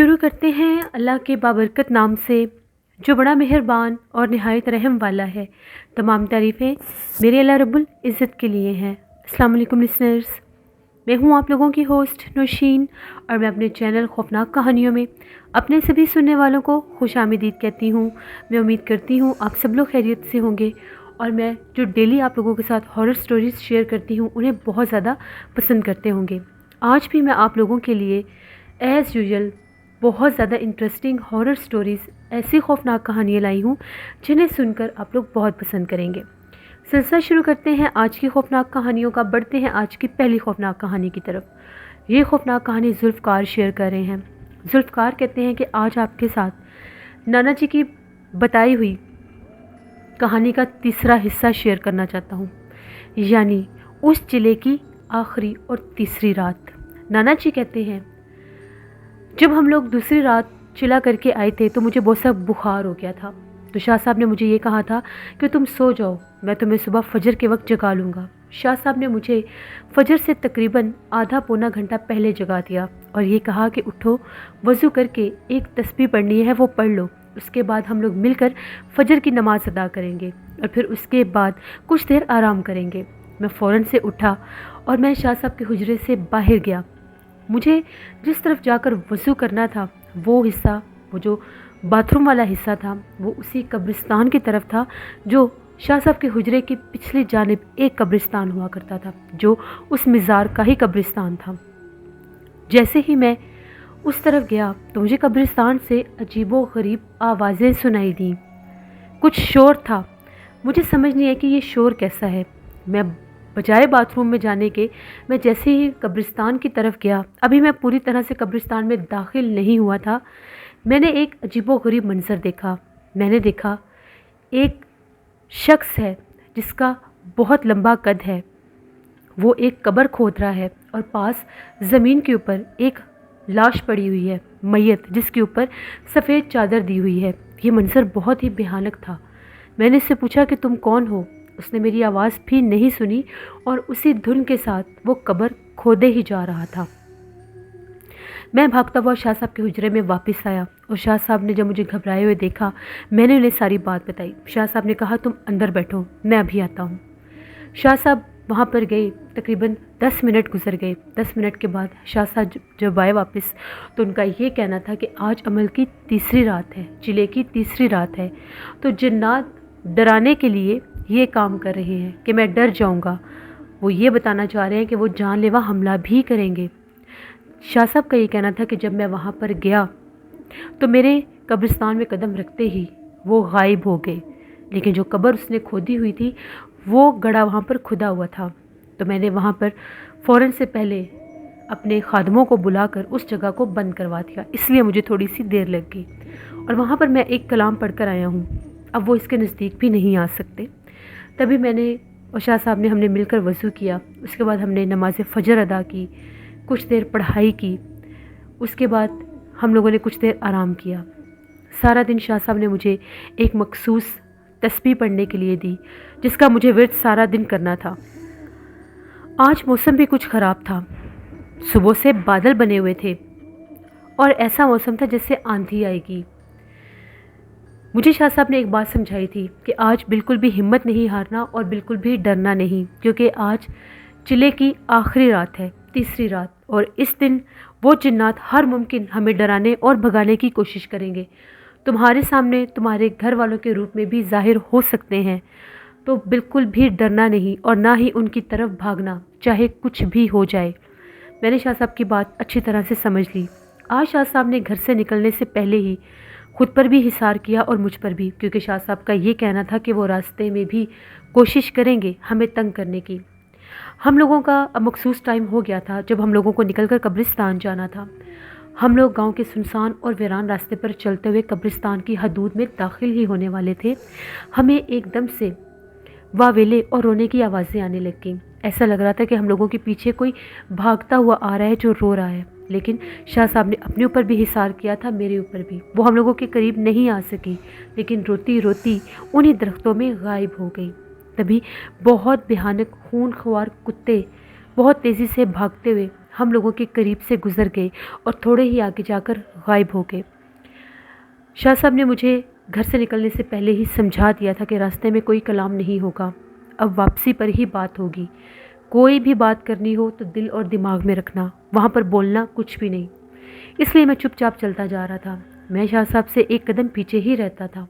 शुरू करते हैं अल्लाह के बाबरकत नाम से, जो बड़ा मेहरबान और नहायत रहम वाला है। तमाम तारीफ़ें मेरे अल्लाह रब्बुल इज़्ज़त के लिए हैं। अस्सलाम वालेकुम लिसनर्स, मैं हूँ आप लोगों की होस्ट नौशीन, और मैं अपने चैनल खौफनाक कहानियों में अपने सभी सुनने वालों को खुश आमदीद कहती हूँ। मैं उम्मीद करती हूँ आप सब लोग खैरियत से होंगे, और मैं जो डेली आप लोगों के साथ हॉरर स्टोरीज़ शेयर करती हूँ उन्हें बहुत ज़्यादा पसंद करते होंगे। आज भी मैं आप लोगों के लिए एज़ यूजुअल बहुत ज़्यादा इंटरेस्टिंग हॉरर स्टोरीज़, ऐसी खौफनाक कहानियाँ लाई हूँ जिन्हें सुनकर आप लोग बहुत पसंद करेंगे। सिलसिला शुरू करते हैं आज की खौफनाक कहानियों का। बढ़ते हैं आज की पहली खौफनाक कहानी की तरफ। ये खौफनाक कहानी जुल्फ़कार शेयर कर रहे हैं। जुल्फ़कार कहते हैं कि आज आपके साथ नाना जी की बताई हुई कहानी का तीसरा हिस्सा शेयर करना चाहता हूँ, यानी उस चिले की आखिरी और तीसरी रात। नाना जी कहते हैं, जब हम लोग दूसरी रात चिला करके आए थे तो मुझे बहुत सा बुखार हो गया था। तो शाह साहब ने मुझे ये कहा था कि तुम सो जाओ, मैं तुम्हें सुबह फजर के वक्त जगा लूँगा। शाह साहब ने मुझे फजर से तकरीबन आधा पौना घंटा पहले जगा दिया और ये कहा कि उठो, वज़ू करके एक तस्बीह पढ़नी है, वो पढ़ लो। उसके बाद हम लोग मिलकर फजर की नमाज़ अदा करेंगे और फिर उसके बाद कुछ देर आराम करेंगे। मैं फ़ौरन से उठा और मैं शाह साहब के हुजरे से बाहर गया। मुझे जिस तरफ जाकर वज़ू करना था वो हिस्सा, वो जो बाथरूम वाला हिस्सा था, वो उसी कब्रिस्तान की तरफ था जो शाह साहब के हुजरे की पिछली जानिब एक कब्रिस्तान हुआ करता था, जो उस मज़ार का ही कब्रिस्तान था। जैसे ही मैं उस तरफ गया तो मुझे कब्रिस्तान से अजीबो गरीब आवाज़ें सुनाई दी। कुछ शोर था, मुझे समझ नहीं आया कि ये शोर कैसा है। मैं बजाय बाथरूम में जाने के, मैं जैसे ही कब्रिस्तान की तरफ गया, अभी मैं पूरी तरह से कब्रिस्तान में दाखिल नहीं हुआ था, मैंने एक अजीबोगरीब मंज़र देखा। मैंने देखा एक शख्स है जिसका बहुत लंबा कद है, वो एक कब्र खोद रहा है और पास ज़मीन के ऊपर एक लाश पड़ी हुई है, मैयत, जिसके ऊपर सफ़ेद चादर दी हुई है। ये मंज़र बहुत ही भयानक था। मैंने इससे पूछा कि तुम कौन हो? उसने मेरी आवाज़ भी नहीं सुनी और उसी धुन के साथ वो कब्र खोदे ही जा रहा था। मैं भागता हुआ शाह साहब के हुजरे में वापस आया और शाह साहब ने जब मुझे घबराए हुए देखा, मैंने उन्हें सारी बात बताई। शाह साहब ने कहा, तुम अंदर बैठो, मैं अभी आता हूँ। शाह साहब वहाँ पर गए। तकरीबन 10 मिनट गुजर गए। 10 मिनट के बाद शाह साहब जब आए वापस, तो उनका ये कहना था कि आज अमल की तीसरी रात है, चिले की तीसरी रात है, तो जिन्नात डराने के लिए ये काम कर रहे हैं कि मैं डर जाऊंगा। वो ये बताना चाह रहे हैं कि वो जानलेवा हमला भी करेंगे। शाह साहब का ये कहना था कि जब मैं वहाँ पर गया तो मेरे कब्रिस्तान में कदम रखते ही वो गायब हो गए, लेकिन जो कब्र उसने खोदी हुई थी वो गड़ा वहाँ पर खुदा हुआ था। तो मैंने वहाँ पर फ़ौरन से पहले अपने खादमों को बुलाकर उस जगह को बंद करवा दिया, इसलिए मुझे थोड़ी सी देर लग गई। और वहाँ पर मैं एक कलाम पढ़ कर आया हूँ, अब वो इसके नज़दीक भी नहीं आ सकते। तभी मैंने और शाह साहब ने, हमने मिलकर वज़ू किया। उसके बाद हमने नमाज़ फ़जर अदा की, कुछ देर पढ़ाई की। उसके बाद हम लोगों ने कुछ देर आराम किया। सारा दिन शाह साहब ने मुझे एक मखसूस तस्बीह पढ़ने के लिए दी, जिसका मुझे विर्द सारा दिन करना था। आज मौसम भी कुछ ख़राब था, सुबह से बादल बने हुए थे और ऐसा मौसम था जैसे आंधी आएगी। मुझे शाह साहब ने एक बात समझाई थी कि आज बिल्कुल भी हिम्मत नहीं हारना और बिल्कुल भी डरना नहीं, क्योंकि आज चिले की आखिरी रात है, तीसरी रात, और इस दिन वो जिन्नात हर मुमकिन हमें डराने और भगाने की कोशिश करेंगे। तुम्हारे सामने तुम्हारे घर वालों के रूप में भी ज़ाहिर हो सकते हैं, तो बिल्कुल भी डरना नहीं और ना ही उनकी तरफ भागना, चाहे कुछ भी हो जाए। मैंने शाह साहब की बात अच्छी तरह से समझ ली। आज शाह साहब ने घर से निकलने से पहले ही खुद पर भी हिसार किया और मुझ पर भी, क्योंकि शाह साहब का ये कहना था कि वो रास्ते में भी कोशिश करेंगे हमें तंग करने की। हम लोगों का अब मखसूस टाइम हो गया था जब हम लोगों को निकलकर कब्रिस्तान जाना था। हम लोग गांव के सुनसान और वीरान रास्ते पर चलते हुए कब्रिस्तान की हदूद में दाखिल ही होने वाले थे। हमें एकदम से वावेले और रोने की आवाज़ें आने लग गईं। ऐसा लग रहा था कि हम लोगों के पीछे कोई भागता हुआ आ रहा है जो रो रहा है। लेकिन शाह साहब ने अपने ऊपर भी हिसार किया था, मेरे ऊपर भी। वो हम लोगों के करीब नहीं आ सकी, लेकिन रोती रोती उन्हीं दरख्तों में गायब हो गई। तभी बहुत भयानक खूनख्वार कुत्ते बहुत तेज़ी से भागते हुए हम लोगों के करीब से गुज़र गए और थोड़े ही आगे जाकर गायब हो गए। शाह साहब ने मुझे घर से निकलने से पहले ही समझा दिया था कि रास्ते में कोई कलाम नहीं होगा, अब वापसी पर ही बात होगी। कोई भी बात करनी हो तो दिल और दिमाग में रखना, वहाँ पर बोलना कुछ भी नहीं। इसलिए मैं चुपचाप चलता जा रहा था। मैं शाह साहब से एक कदम पीछे ही रहता था।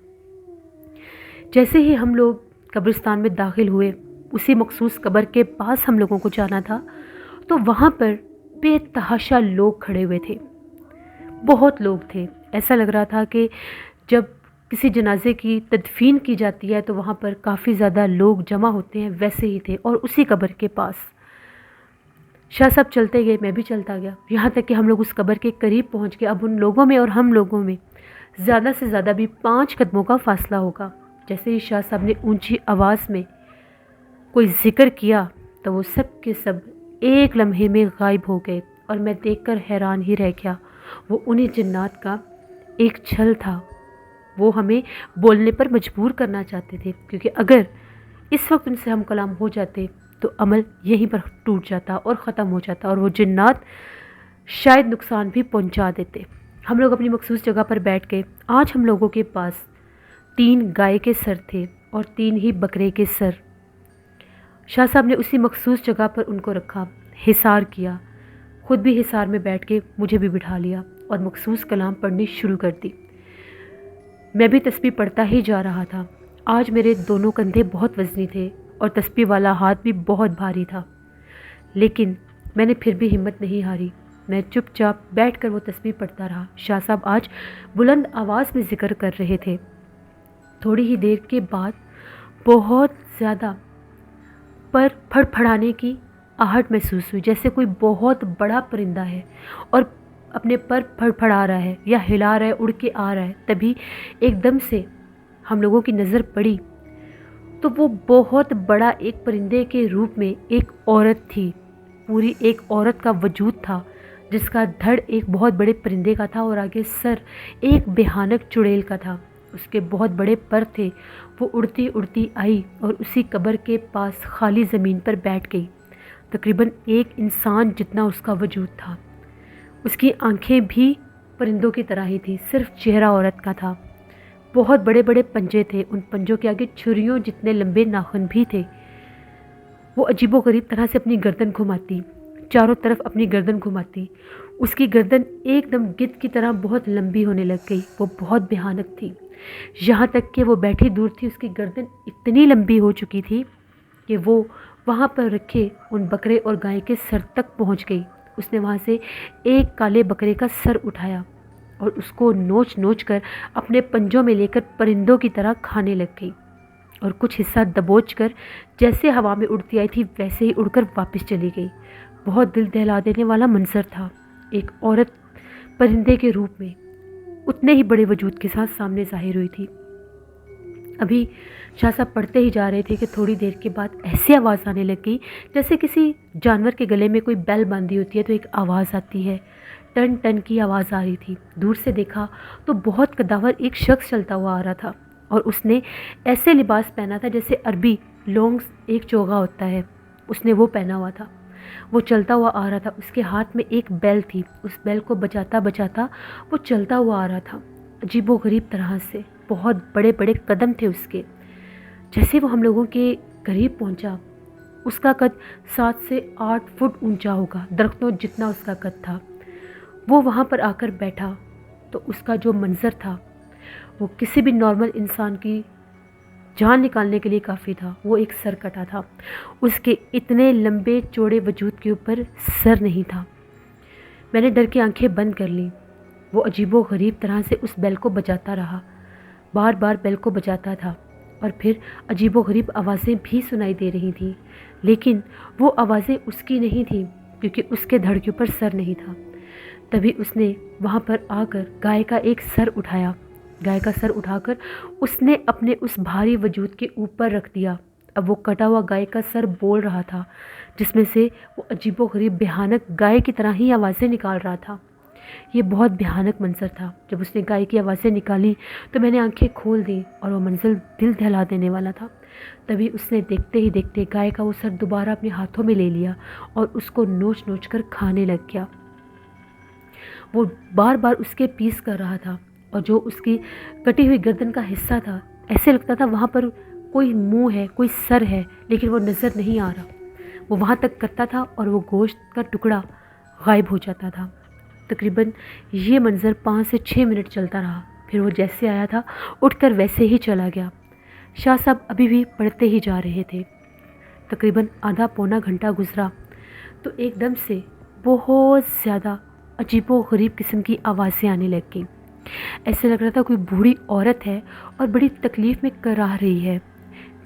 जैसे ही हम लोग कब्रिस्तान में दाखिल हुए, उसी मखसूस कब्र के पास हम लोगों को जाना था, तो वहाँ पर बेतहाशा लोग खड़े हुए थे। बहुत लोग थे। ऐसा लग रहा था कि जब किसी जनाजे की तदफीन की जाती है तो वहाँ पर काफ़ी ज़्यादा लोग जमा होते हैं, वैसे ही थे। और उसी कब्र के पास शाह साहब चलते गए, मैं भी चलता गया, यहाँ तक कि हम लोग उस कब्र के करीब पहुँच गए। अब उन लोगों में और हम लोगों में ज़्यादा से ज़्यादा भी 5 कदमों का फासला होगा। जैसे ही शाह साहब ने ऊंची आवाज़ में कोई जिक्र किया तो वो सब के सब एक लम्हे में गायब हो गए। और मैं देखकर हैरान ही रह गया। वो उन्हीं जिन्नात का एक छल था। वो हमें बोलने पर मजबूर करना चाहते थे, क्योंकि अगर इस वक्त उनसे हम कलाम हो जाते तो अमल यहीं पर टूट जाता और ख़त्म हो जाता, और वो जिन्नात शायद नुकसान भी पहुंचा देते। हम लोग अपनी मखसूस जगह पर बैठ गए। आज हम लोगों के पास 3 गाय के सर थे और 3 ही बकरे के सर। शाह साहब ने उसी मखसूस जगह पर उनको रखा, हिसार किया, खुद भी हिसार में बैठ के मुझे भी बिठा लिया और मखसूस कलाम पढ़नी शुरू कर दी। मैं भी तस्बीह पढ़ता ही जा रहा था। आज मेरे दोनों कंधे बहुत वज़नी थे और तस्बीह वाला हाथ भी बहुत भारी था, लेकिन मैंने फिर भी हिम्मत नहीं हारी। मैं चुपचाप बैठकर वो तस्बीह पढ़ता रहा। शाह साहब आज बुलंद आवाज़ में ज़िक्र कर रहे थे। थोड़ी ही देर के बाद बहुत ज़्यादा पर फड़फड़ाने की आहट महसूस हुई, जैसे कोई बहुत बड़ा परिंदा है और अपने पर फड़फड़ा रहा है या हिला रहा है, उड़ के आ रहा है। तभी एकदम से हम लोगों की नज़र पड़ी तो वो बहुत बड़ा एक परिंदे के रूप में एक औरत थी। पूरी एक औरत का वजूद था, जिसका धड़ एक बहुत बड़े परिंदे का था और आगे सर एक भयानक चुड़ैल का था। उसके बहुत बड़े पर थे। वो उड़ती उड़ती आई और उसी कब्र के पास खाली ज़मीन पर बैठ गई। तकरीबन एक इंसान जितना उसका वजूद था। उसकी आंखें भी परिंदों की तरह ही थी, सिर्फ चेहरा औरत का था। बहुत बड़े बड़े पंजे थे, उन पंजों के आगे छुरियों जितने लंबे नाखून भी थे। वो अजीबोगरीब तरह से अपनी गर्दन घुमाती, चारों तरफ अपनी गर्दन घुमाती। उसकी गर्दन एकदम गिद्ध की तरह बहुत लंबी होने लग गई। वो बहुत भयानक थी, यहाँ तक कि वो बैठी दूर थी, उसकी गर्दन इतनी लंबी हो चुकी थी कि वो वहाँ पर रखे उन बकरे और गाय के सर तक पहुँच गई। उसने वहाँ से एक काले बकरे का सर उठाया और उसको नोच नोच कर अपने पंजों में लेकर परिंदों की तरह खाने लग गई, और कुछ हिस्सा दबोच कर जैसे हवा में उड़ती आई थी वैसे ही उड़कर वापस चली गई। बहुत दिल दहला देने वाला मंजर था। एक औरत परिंदे के रूप में उतने ही बड़े वजूद के साथ सामने ज़ाहिर हुई थी। अभी शाह साहब पढ़ते ही जा रहे थे कि थोड़ी देर के बाद ऐसी आवाज़ आने लग गई जैसे किसी जानवर के गले में कोई बैल बांधी होती है तो एक आवाज़ आती है। टन टन की आवाज़ आ रही थी। दूर से देखा तो बहुत कदावर एक शख्स चलता हुआ आ रहा था, और उसने ऐसे लिबास पहना था जैसे अरबी लॉन्ग एक चोगा होता है, उसने वो पहना हुआ था। वो चलता हुआ आ रहा था। उसके हाथ में एक बैल थी। उस बैल को बजाता बजाता वो चलता हुआ आ रहा था, अजीबोगरीब तरह से। बहुत बड़े बड़े कदम थे उसके। जैसे वो हम लोगों के करीब पहुंचा, उसका कद 7 से 8 फुट ऊंचा होगा, दरख्तों जितना उसका कद था। वो वहाँ पर आकर बैठा तो उसका जो मंज़र था वो किसी भी नॉर्मल इंसान की जान निकालने के लिए काफ़ी था। वो एक सर कटा था, उसके इतने लंबे चौड़े वजूद के ऊपर सर नहीं था। मैंने डर की आंखें बंद कर ली। वो अजीबोगरीब तरह से उस बैल को बजाता रहा, बार बार बैल को बजाता था, और फिर अजीबोगरीब आवाज़ें भी सुनाई दे रही थीं, लेकिन वो आवाज़ें उसकी नहीं थीं क्योंकि उसके धड़ के ऊपर सर नहीं था। तभी उसने वहाँ पर आकर गाय का एक सर उठाया। गाय का सर उठाकर उसने अपने उस भारी वजूद के ऊपर रख दिया। अब वो कटा हुआ गाय का सर बोल रहा था, जिसमें से वो अजीबोगरीब भयानक गाय की तरह ही आवाज़ें निकाल रहा था। یہ بہت بھیانک منظر تھا۔ جب اس نے گائے کی آوازیں نکالی تو میں نے آنکھیں کھول دیں اور وہ منظر دل دہلا دینے والا تھا۔ تبھی اس نے دیکھتے ہی دیکھتے گائے کا وہ سر دوبارہ اپنے ہاتھوں میں لے لیا اور اس کو نوچ نوچ کر کھانے لگ گیا۔ وہ بار بار اس کے پیس کر رہا تھا اور جو اس کی کٹی ہوئی گردن کا حصہ تھا، ایسے لگتا تھا وہاں پر کوئی منہ ہے، کوئی سر ہے، لیکن وہ نظر نہیں آ رہا۔ وہ وہاں تک کرتا تھا اور وہ گوشت کا ٹکڑا غائب ہو جاتا تھا۔ تقریباً یہ منظر 5 سے 6 منٹ چلتا رہا، پھر وہ جیسے آیا تھا اٹھ کر ویسے ہی چلا گیا۔ شاہ صاحب ابھی بھی پڑھتے ہی جا رہے تھے۔ تقریباً آدھا پونا گھنٹہ گزرا تو ایک دم سے بہت زیادہ عجیب و غریب قسم کی آوازیں آنے لگ گئیں۔ ایسے لگ رہا تھا کوئی بوڑھی عورت ہے اور بڑی تکلیف میں کراہ رہی ہے،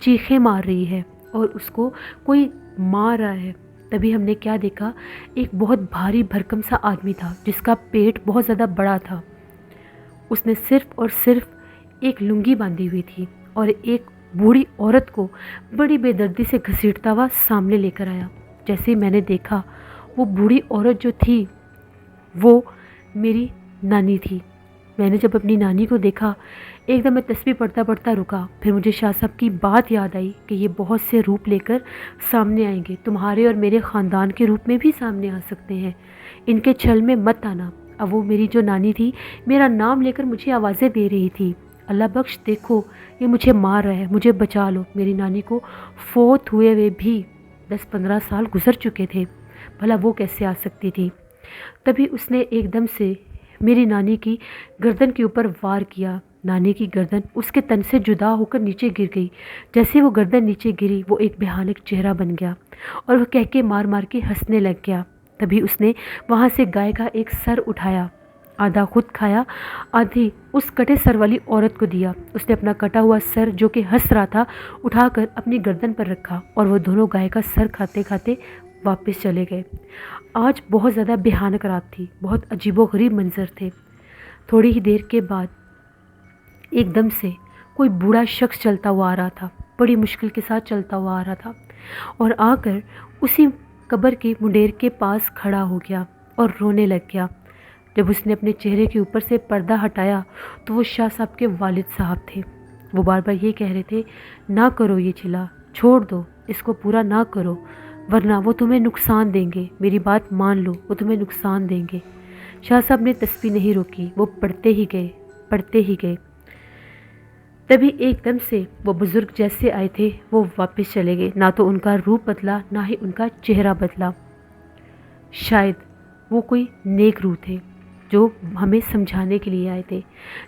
چیخیں مار رہی ہے اور اس کو کوئی مار رہا ہے۔ تبھی ہم نے کیا دیکھا، ایک بہت بھاری بھرکم سا آدمی تھا جس کا پیٹ بہت زیادہ بڑا تھا۔ اس نے صرف اور صرف ایک لنگی باندھی ہوئی تھی اور ایک بوڑھی عورت کو بڑی بے دردی سے گھسیٹتا ہوا سامنے لے کر آیا۔ جیسے ہی میں نے دیکھا، وہ بوڑھی عورت جو تھی وہ میری نانی تھی۔ میں نے جب اپنی نانی کو دیکھا، ایک دم میں تسبیح پڑھتا پڑھتا رکا۔ پھر مجھے شاہ صاحب کی بات یاد آئی کہ یہ بہت سے روپ لے کر سامنے آئیں گے، تمہارے اور میرے خاندان کے روپ میں بھی سامنے آ سکتے ہیں، ان کے چھل میں مت آنا۔ اب وہ میری جو نانی تھی میرا نام لے کر مجھے آوازیں دے رہی تھی، اللہ بخش، دیکھو یہ مجھے مار رہا ہے، مجھے بچا لو۔ میری نانی کو فوت ہوئے ہوئے بھی 10-15 سال گزر چکے تھے، بھلا وہ کیسے آ سکتی تھی؟ تبھی اس نے ایک دم سے میری نانی کی گردن کے اوپر وار کیا۔ نانی کی گردن اس کے تن سے جدا ہو کر نیچے گر گئی۔ جیسے وہ گردن نیچے گری، وہ ایک بھیانک چہرہ بن گیا اور وہ کہہ کے مار مار کے ہنسنے لگ گیا۔ تبھی اس نے وہاں سے گائے کا ایک سر اٹھایا، آدھا خود کھایا، آدھی اس کٹے سر والی عورت کو دیا۔ اس نے اپنا کٹا ہوا سر جو کہ ہنس رہا تھا اٹھا کر اپنی گردن پر رکھا اور وہ دونوں گائے کا سر کھاتے کھاتے واپس چلے گئے۔ آج بہت زیادہ بھیانک رات تھی، بہت عجیب و غریب منظر تھے۔ تھوڑی ہی دیر کے بعد ایک دم سے کوئی بوڑھا شخص چلتا ہوا آ رہا تھا، بڑی مشکل کے ساتھ چلتا ہوا آ رہا تھا اور آ کر اسی قبر کے منڈیر کے پاس کھڑا ہو گیا اور رونے لگ گیا۔ جب اس نے اپنے چہرے کے اوپر سے پردہ ہٹایا تو وہ شاہ صاحب کے والد صاحب تھے۔ وہ بار بار یہ کہہ رہے تھے، نہ کرو یہ چلا، چھوڑ دو، اس کو پورا نہ کرو، ورنہ وہ تمہیں نقصان دیں گے، میری بات مان لو، وہ تمہیں نقصان دیں گے۔ شاہ صاحب نے تسبیح نہیں روکی، وہ پڑھتے ہی گئے۔ تبھی ایک دم سے وہ بزرگ جیسے آئے تھے وہ واپس چلے گئے، نہ تو ان کا روپ بدلا نہ ہی ان کا چہرہ بدلا۔ شاید وہ کوئی نیک روح تھے جو ہمیں سمجھانے کے لیے آئے تھے۔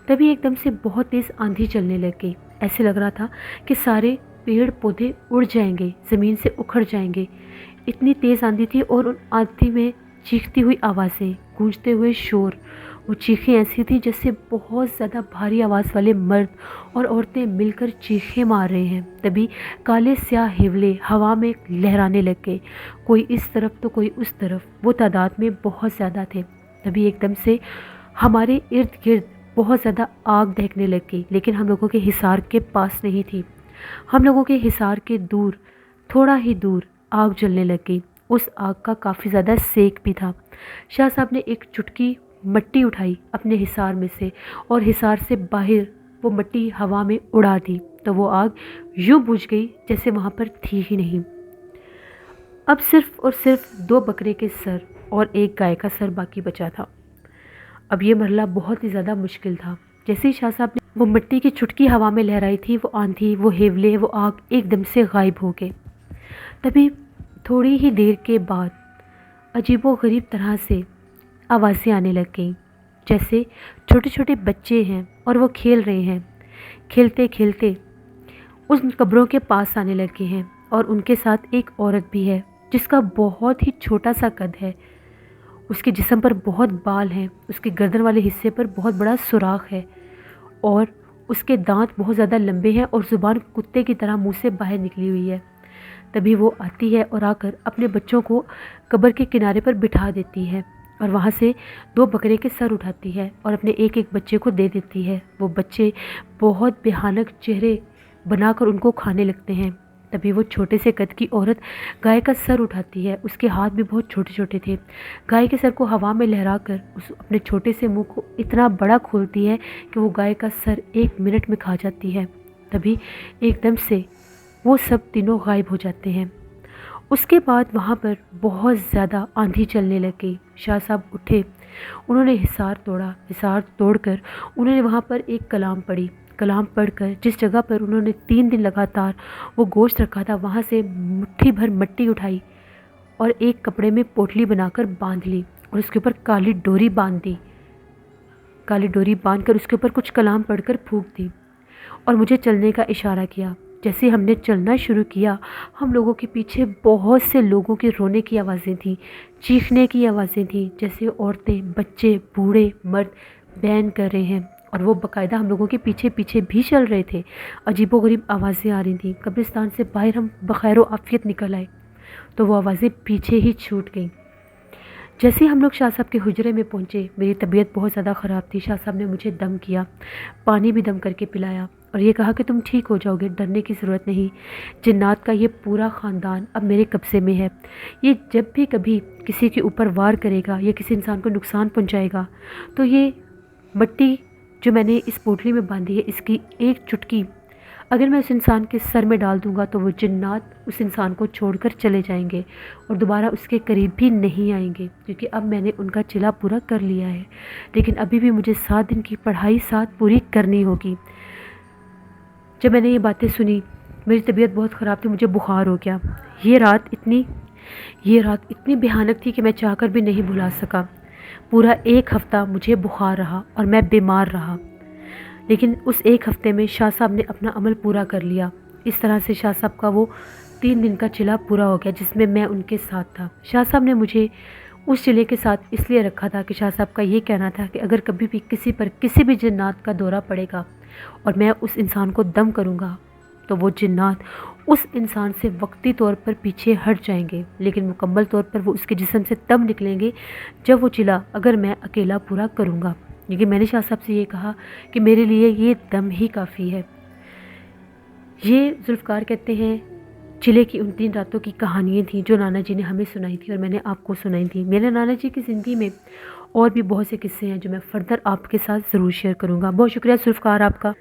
تبھی ایک دم سے بہت تیز آندھی چلنے لگ گئی، ایسے لگ رہا تھا کہ سارے پیڑ پودے اڑ جائیں گے، زمین سے اکھڑ جائیں گے، اتنی تیز آندھی تھی۔ اور ان آندھی میں چیختی ہوئی آوازیں، گونجتے ہوئے شور، وہ چیخیں ایسی تھیں جیسے بہت زیادہ بھاری آواز والے مرد اور عورتیں مل کر چیخیں مار رہے ہیں۔ تبھی کالے سیاہ ہیولے ہوا میں لہرانے لگ گئے، کوئی اس طرف تو کوئی اس طرف، وہ تعداد میں بہت زیادہ تھے۔ تبھی ایک دم سے ہمارے ارد گرد بہت زیادہ آگ دہکنے لگ گئی، لیکن ہم لوگوں کے حصار کے پاس نہیں تھی۔ ہم لوگوں کے حصار کے دور، تھوڑا ہی دور آگ جلنے لگ گئی۔ اس آگ کا کافی زیادہ سیک بھی تھا۔ شاہ صاحب نے ایک چٹکی مٹی اٹھائی اپنے حصار میں سے اور حصار سے باہر وہ مٹی ہوا میں اڑا دی تو وہ آگ یوں بجھ گئی جیسے وہاں پر تھی ہی نہیں۔ اب صرف اور صرف 2 بکرے کے سر اور ایک گائے کا سر باقی بچا تھا۔ اب یہ مرحلہ بہت ہی زیادہ مشکل تھا۔ جیسے ہی شاہ صاحب نے وہ مٹی کی چٹکی ہوا میں لہرائی تھی، وہ آندھی، وہ ہیولے، وہ آگ ایک دم سے غائب ہو گئے۔ تبھی تھوڑی ہی دیر کے بعد عجیب و غریب طرح سے آوازیں آنے لگ گئیں، جیسے چھوٹے چھوٹے بچے ہیں اور وہ کھیل رہے ہیں، کھیلتے کھیلتے ان قبروں کے پاس آنے لگے ہیں اور ان کے ساتھ ایک عورت بھی ہے جس کا بہت ہی چھوٹا سا قد ہے، اس کے جسم پر بہت بال ہیں، اس کے گردن والے حصے پر بہت بڑا سوراخ ہے اور اس کے دانت بہت زیادہ لمبے ہیں اور زبان کتے کی طرح منہ سے باہر نکلی ہوئی ہے۔ تبھی وہ آتی ہے اور آ کر اپنے بچوں کو قبر کے کنارے پر بٹھا دیتی ہے اور وہاں سے 2 بکرے کے سر اٹھاتی ہے اور اپنے ایک ایک بچے کو دے دیتی ہے۔ وہ بچے بہت بھیانک چہرے بنا کر ان کو کھانے لگتے ہیں۔ तभी वो छोटे से कद की औरत गाय का सर उठाती है। उसके हाथ भी बहुत छोटे छोटे थे। गाय के सर को हवा में लहरा कर उस अपने छोटे से मुंह को इतना बड़ा खोलती है कि वो गाय का सर 1 मिनट में खा जाती है। तभी एकदम से वो सब तीनों गायब हो जाते हैं। उसके बाद वहाँ पर बहुत ज़्यादा आंधी चलने लगी। शाह साहब उठे, उन्होंने हिसार तोड़ा। हिसार तोड़कर उन्होंने वहाँ पर एक कलाम पढ़ी। कलाम पढ़कर जिस जगह पर उन्होंने 3 दिन लगातार वो गोश्त रखा था, वहाँ से मुट्ठी भर मिट्टी उठाई और एक कपड़े में पोटली बनाकर बांध ली और उसके ऊपर काली डोरी बांध दी। काली डोरी बांधकर उसके ऊपर कुछ कलाम पढ़कर फूंक दी और मुझे चलने का इशारा किया। जैसे हमने चलना शुरू किया, हम लोगों के पीछे बहुत से लोगों के रोने की आवाज़ें थीं, चीखने की आवाज़ें थीं, जैसे औरतें, बच्चे, बूढ़े, मर्द बैन कर रहे हैं और वो बाकायदा हम लोगों के पीछे पीछे भी चल रहे थे। अजीबोगरीब आवाज़ें आ रही थीं। कब्रिस्तान से बाहर हम बखैर आफियत निकल आए तो वो आवाज़ें पीछे ही छूट गईं। जैसे ही हम लोग शाह साहब के हुजरे में पहुँचे, मेरी तबीयत बहुत ज़्यादा ख़राब थी। शाह साहब ने मुझे दम किया, पानी भी दम करके पिलाया और ये कहा कि तुम ठीक हो जाओगे, डरने की ज़रूरत नहीं। जिन्नात का ये पूरा ख़ानदान अब मेरे कब्ज़े में है। ये जब भी कभी किसी के ऊपर वार करेगा या किसी इंसान को नुकसान पहुंचाएगा तो ये मिट्टी जो मैंने इस पोटली में बांधी है, इसकी एक चुटकी अगर मैं उस इंसान के सर में डाल दूंगा तो वो जिन्नात उस इंसान को छोड़कर चले जाएंगे और दोबारा उसके करीब भी नहीं आएंगे, क्योंकि अब मैंने उनका चिला पूरा कर लिया है। लेकिन अभी भी मुझे 7 दिन की पढ़ाई साथ पूरी करनी होगी। जब मैंने ये बातें सुनी, मेरी तबीयत बहुत ख़राब थी, मुझे बुखार हो गया। ये रात इतनी भयानक थी कि मैं चाहकर भी नहीं भुला सका। पूरा 1 हफ़्ता मुझे बुखार रहा और मैं बीमार रहा। लेकिन उस 1 हफ़्ते में शाह साहब ने अपना अमल पूरा कर लिया। इस तरह से शाह साहब का वो 3 दिन का चिला पूरा हो गया जिसमें मैं उनके साथ था। शाह साहब ने मुझे उस चिले के साथ इसलिए रखा था कि शाह साहब का ये कहना था कि अगर कभी भी किसी पर किसी भी जिन्नात का दौरा पड़ेगा और मैं उस इंसान को दम करूँगा तो वो जिन्नात उस इंसान से वक्ती तौर पर पीछे हट जाएंगे, लेकिन मुकम्मल तौर पर वो उसके जिस्म से तब निकलेंगे जब वो चिला अगर मैं अकेला पूरा करूँगा। लेकिन मैंने शाह साहब से ये कहा कि मेरे लिए ये दम ही काफ़ी है। ये जुल्फ़कार कहते हैं चिले की उन 3 रातों की कहानियाँ थीं जो नाना जी ने हमें सुनाई थी और मैंने आपको सुनाई थी। मेरे नाना जी की ज़िंदगी में और भी बहुत से किस्से हैं जो मैं फ़र्दर आपके साथ ज़रूर शेयर करूँगा। बहुत शुक्रिया जुल्फ़कार आपका।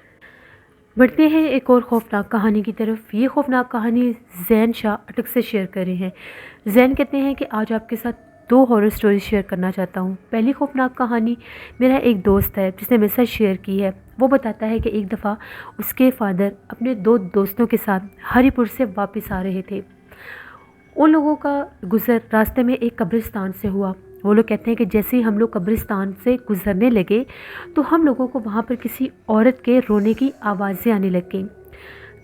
बढ़ते हैं एक और ख़ौफनाक कहानी की तरफ। ये ख़ौफनाक कहानी ज़ैन शाह अटक से शेयर कर रहे हैं। ज़ैन कहते हैं कि आज आपके साथ 2 हॉरर स्टोरी शेयर करना चाहता हूँ। पहली ख़ौफनाक कहानी मेरा एक दोस्त है जिसने मेरे साथ शेयर की है। वो बताता है कि एक दफ़ा उसके फादर अपने 2 दोस्तों के साथ हरिपुर से वापस आ रहे थे। उन लोगों का गुज़र रास्ते में एक कब्रिस्तान से हुआ। वो लोग कहते हैं कि जैसे ही हम लोग कब्रिस्तान से गुज़रने लगे तो हम लोगों को वहाँ पर किसी औरत के रोने की आवाज़ें आने लग गईं।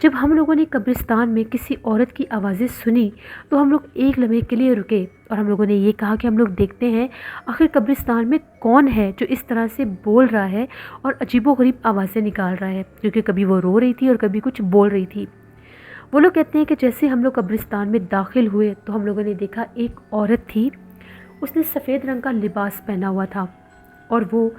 जब हम लोगों ने कब्रिस्तान में किसी औरत की आवाज़ें सुनी तो हम लोग एक लम्हे के लिए रुके और हम लोगों ने ये कहा कि हम लोग देखते हैं आखिर कब्रिस्तान में कौन है जो इस तरह से बोल रहा है और अजीबोगरीब आवाज़ें निकाल रहा है, क्योंकि कभी वो रो रही थी और कभी कुछ बोल रही थी। वो लोग कहते हैं कि जैसे हम लोग कब्रिस्तान में दाखिल हुए तो हम लोगों ने देखा एक औरत थी। उसने सफ़ेद रंग का लिबास पहना हुआ था और वो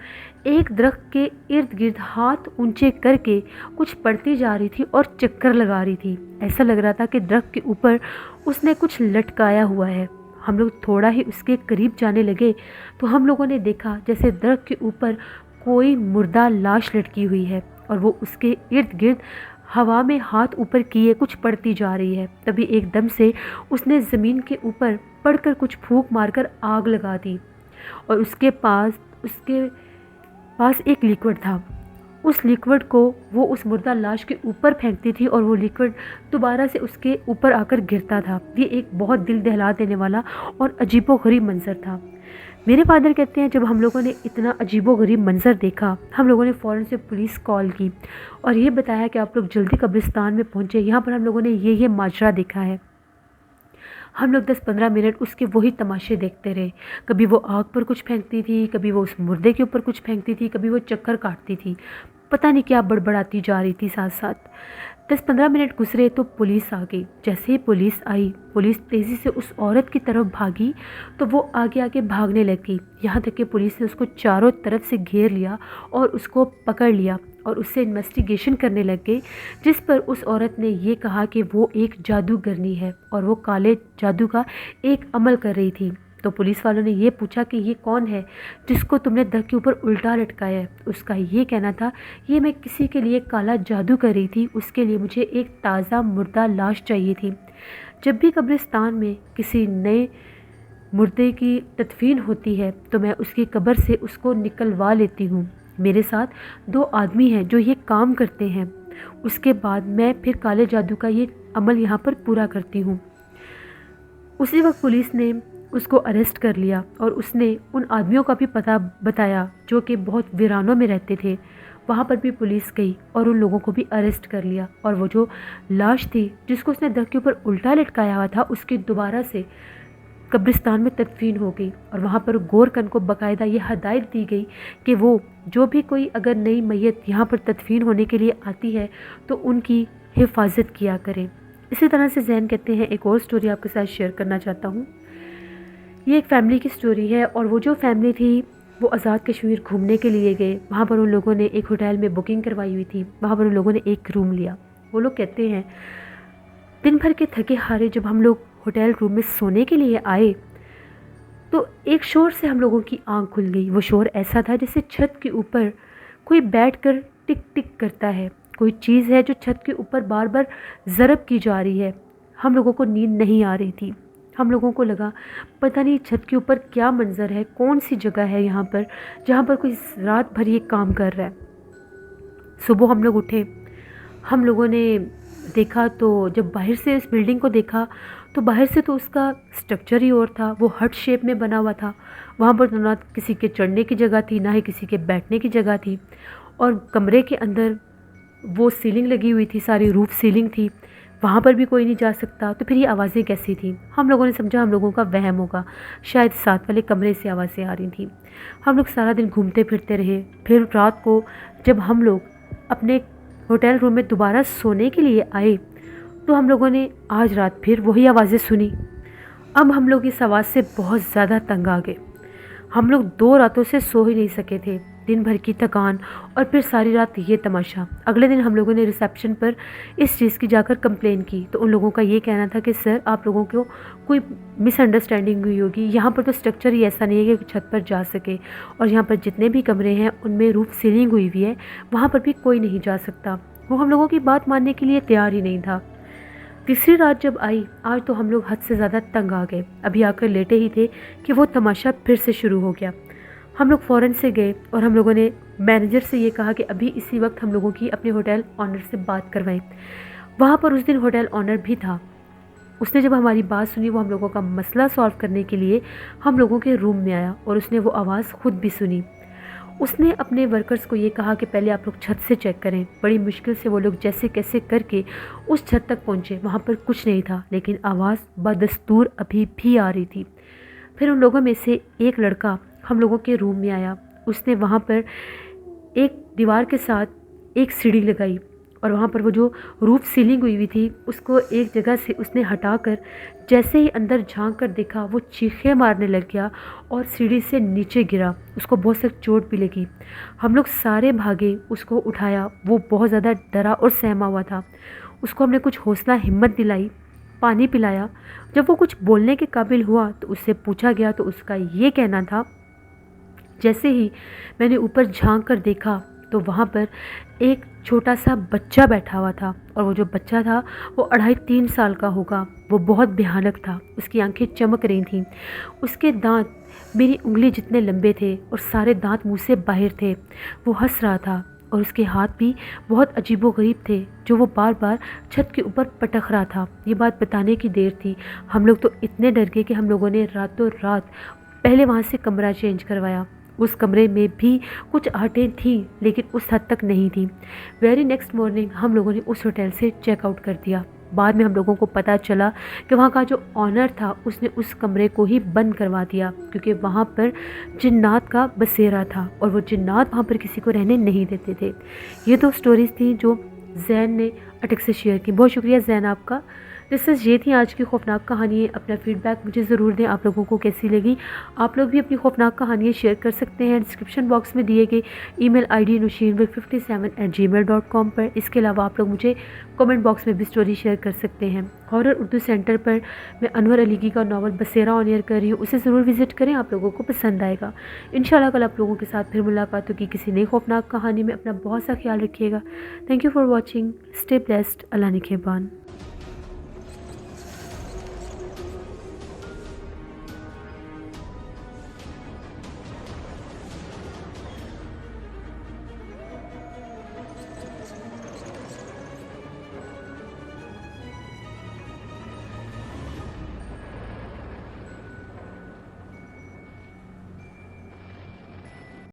एक दरख्त के इर्द गिर्द हाथ ऊंचे करके कुछ पढ़ती जा रही थी और चक्कर लगा रही थी। ऐसा लग रहा था कि दरख्त के ऊपर उसने कुछ लटकाया हुआ है। हम लोग थोड़ा ही उसके करीब जाने लगे तो हम लोगों ने देखा जैसे दरख्त के ऊपर कोई मुर्दा लाश लटकी हुई है और वो उसके इर्द गिर्द हवा में हाथ ऊपर किए कुछ पढ़ती जा रही है। तभी एकदम से उसने ज़मीन के ऊपर पड़कर कुछ फूंक मारकर आग लगा दी और उसके पास एक लिक्विड था। उस लिक्विड को वो उस मुर्दा लाश के ऊपर फेंकती थी और वो लिक्विड दोबारा से उसके ऊपर आकर गिरता था। ये एक बहुत दिल दहला देने वाला और अजीबोगरीब मंजर था। मेरे फादर कहते हैं जब हम लोगों ने इतना अजीबोगरीब मंजर देखा, हम लोगों ने फ़ौरन से पुलिस कॉल की और ये बताया कि आप लोग जल्दी कब्रिस्तान में पहुँचे, यहाँ पर हम लोगों ने ये माजरा देखा है। हम लोग 10-15 मिनट उसके वही तमाशे देखते रहे। कभी वो आग पर कुछ फेंकती थी, कभी वो उस मुर्दे के ऊपर कुछ फेंकती थी, कभी वो चक्कर काटती थी, पता नहीं क्या बड़बड़ाती जा रही थी साथ साथ। 10-15 मिनट गुजरे तो पुलिस आ गई। जैसे ही पुलिस आई, पुलिस तेज़ी से उस औरत की तरफ भागी तो वो आगे आगे भागने लगी। यहाँ तक कि पुलिस ने उसको चारों तरफ से घेर लिया और उसको पकड़ लिया और उससे इन्वेस्टिगेशन करने लग गए, जिस पर उस औरत ने ये कहा कि वो एक जादूगरनी है और वो काले जादू का एक अमल कर रही थी। तो पुलिस वालों ने ये पूछा कि ये कौन है जिसको तुमने दर के ऊपर उल्टा लटकाया है। उसका ये कहना था, ये मैं किसी के लिए काला जादू कर रही थी, उसके लिए मुझे एक ताज़ा मुर्दा लाश चाहिए थी। जब भी कब्रिस्तान में किसी नए मुर्दे की तदफीन होती है तो मैं उसकी कब्र से उसको निकलवा लेती हूँ। मेरे साथ 2 आदमी हैं जो ये काम करते हैं। उसके बाद मैं फिर काले जादू का ये अमल यहाँ पर पूरा करती हूँ। उसी वक्त पुलिस ने उसको अरेस्ट कर लिया और उसने उन आदमियों का भी पता बताया जो कि बहुत वीरानों में रहते थे। वहाँ पर भी पुलिस गई और उन लोगों को भी अरेस्ट कर लिया और वो जो लाश थी जिसको उसने दर के ऊपर उल्टा लटकाया हुआ था, उसकी दोबारा से कब्रिस्तान में तदफीन हो गई। और वहाँ पर गोरकन को बाकायदा ये हदायत दी गई कि वो जो भी कोई अगर नई मैयत यहाँ पर तदफीन होने के लिए आती है तो उनकी हिफाजत किया करें। इसी तरह से जैन कहते हैं, एक और स्टोरी आपके साथ शेयर करना चाहता हूँ। ये एक फ़ैमिली की स्टोरी है और वो जो फैमिली थी वो आज़ाद कश्मीर घूमने के लिए गए। वहाँ पर उन लोगों ने एक होटल में बुकिंग करवाई हुई थी, वहाँ पर उन लोगों ने एक रूम लिया। वो लोग कहते हैं, दिन भर के थके हारे जब हम लोग होटल रूम में सोने के लिए आए तो एक शोर से हम लोगों की आंख खुल गई। वो शोर ऐसा था जैसे छत के ऊपर कोई बैठकर टिक टिक करता है, कोई चीज़ है जो छत के ऊपर बार बार ज़रब की जा रही है। हम लोगों को नींद नहीं आ रही थी। हम लोगों को लगा पता नहीं छत के ऊपर क्या मंज़र है, कौन सी जगह है यहाँ पर जहाँ पर कोई रात भर ये काम कर रहा है। सुबह हम लोग उठे, हम लोगों ने देखा तो जब बाहर से इस बिल्डिंग को देखा तो बाहर से तो उसका स्ट्रक्चर ही और था। वो हट शेप में बना हुआ था। वहाँ पर ना किसी के चढ़ने की जगह थी, ना ही किसी के बैठने की जगह थी। और कमरे के अंदर वो सीलिंग लगी हुई थी, सारी रूफ सीलिंग थी, वहाँ पर भी कोई नहीं जा सकता। तो फिर ये आवाज़ें कैसी थी? हम लोगों ने समझा हम लोगों का वहम होगा, शायद साथ वाले कमरे से आवाज़ें आ रही थी। हम लोग सारा दिन घूमते फिरते रहे। फिर रात को जब हम लोग अपने होटल रूम में दोबारा सोने के लिए आए तो हम लोगों ने आज रात फिर वही आवाज़ें सुनी। अब हम लोग इस आवाज़ से बहुत ज़्यादा तंग आ गए। हम लोग 2 रातों से सो ही नहीं सके थे, दिन भर की थकान और फिर सारी रात ये तमाशा। अगले दिन हम लोगों ने रिसेप्शन पर इस चीज़ की जाकर कंप्लेन की तो उन लोगों का ये कहना था कि सर आप लोगों को कोई मिसअंडरस्टैंडिंग हुई होगी, यहाँ पर तो स्ट्रक्चर ही ऐसा नहीं है कि छत पर जा सके और यहाँ पर जितने भी कमरे हैं उनमें रूफ सीलिंग हुई हुई है, वहाँ पर भी कोई नहीं जा सकता। वो हम लोगों की बात मानने के लिए तैयार ही नहीं था। तीसरी रात जब आई, आज तो हम लोग हद से ज़्यादा तंग आ गए। अभी आकर लेटे ही थे कि वो तमाशा फिर से शुरू हो गया। हम लोग फ़ौरन से गए और हम लोगों ने मैनेजर से ये कहा कि अभी इसी वक्त हम लोगों की अपने होटल ऑनर से बात करवाएं। वहाँ पर उस दिन होटल ऑनर भी था। उसने जब हमारी बात सुनी, वो हम लोगों का मसला सॉल्व करने के लिए हम लोगों के रूम में आया और उसने वो आवाज़ खुद भी सुनी। उसने अपने वर्कर्स को ये कहा कि पहले आप लोग छत से चेक करें। बड़ी मुश्किल से वो लोग जैसे कैसे करके उस छत तक पहुँचे। वहाँ पर कुछ नहीं था, लेकिन आवाज़ बदस्तूर अभी भी आ रही थी। फिर उन लोगों में से एक लड़का हम लोगों के रूम में आया। उसने वहाँ पर एक दीवार के साथ एक सीढ़ी लगाई और वहाँ पर वो जो रूफ सीलिंग हुई हुई थी उसको एक जगह से उसने हटाकर जैसे ही अंदर झांक कर देखा, वो चीखें मारने लग गया और सीढ़ी से नीचे गिरा। उसको बहुत सख्त चोट भी लगी। हम लोग सारे भागे, उसको उठाया। वो बहुत ज़्यादा डरा और सहमा हुआ था। उसको हमने कुछ हौसला हिम्मत दिलाई, पानी पिलाया। जब वो कुछ बोलने के काबिल हुआ तो उससे पूछा गया तो उसका ये कहना था, जैसे ही मैंने ऊपर झांक कर देखा तो वहाँ पर एक छोटा सा बच्चा बैठा हुआ था और वो जो बच्चा था वो 2.5-3 साल का होगा। वो बहुत भयानक था। उसकी आंखें चमक रही थीं। उसके दांत मेरी उंगली जितने लंबे थे और सारे दांत मुंह से बाहर थे। वो हंस रहा था और उसके हाथ भी बहुत अजीबोगरीब थे जो वो बार बार छत के ऊपर पटक रहा था। ये बात बताने की देर थी। हम लोग तो इतने डर गए कि हम लोगों ने रातों रात पहले वहाँ से कमरा चेंज करवाया। उस कमरे में भी कुछ आहटें थीं लेकिन उस हद तक नहीं थी। वेरी नेक्स्ट मॉर्निंग हम लोगों ने उस होटल से चेकआउट कर दिया। बाद में हम लोगों को पता चला कि वहाँ का जो ऑनर था उसने उस कमरे को ही बंद करवा दिया क्योंकि वहाँ पर जिन्नात का बसेरा था और वो जिन्नात वहाँ पर किसी को रहने नहीं देते थे। ये 2 स्टोरीज़ थी जो زین نے اٹک سے شیئر کی۔ بہت شکریہ زین آپ کا۔ لسنرز یہ تھی آج کی خوفناک کہانی۔ اپنا فیڈ بیک مجھے ضرور دیں، آپ لوگوں کو کیسی لگی۔ آپ لوگ بھی اپنی خوفناک کہانیاں شیئر کر سکتے ہیں ڈسکرپشن باکس میں دیے گئے ای میل آئی ڈی nushinwark57@gmail.com پر۔ اس کے علاوہ آپ لوگ مجھے کامنٹ باکس میں بھی سٹوری شیئر کر سکتے ہیں۔ ہارر اردو سینٹر پر میں انور علیگی کا ناول بسیرا آن ایئر کر رہی ہوں، اسے ضرور وزٹ کریں، آپ لوگوں کو پسند آئے گا۔ انشاءاللہ کل آپ لوگوں کے ساتھ پھر ملاقات ہوگی کسی نئی خوفناک کہانی میں۔ اپنا بہت سا خیال رکھیے گا۔ Thank you for watching. Stay blessed. اللہ نگہبان۔